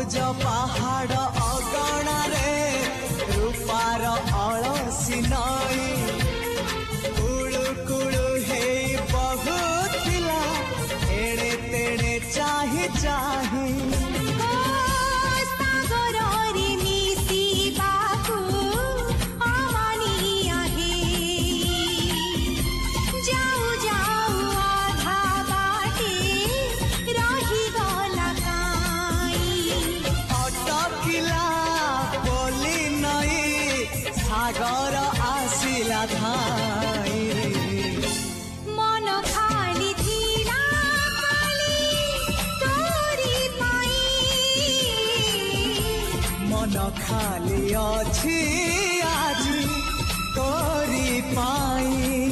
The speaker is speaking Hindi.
सबुज पहाड़ अगणारे रूपार अलसी नई कुळु कुळु हे बहुथिला एड़े तेड़े चाही चाही सागर आसिला धाई मन खाली थिला खाली तोरी पाई मन खाली अछि आज तोरी पाई।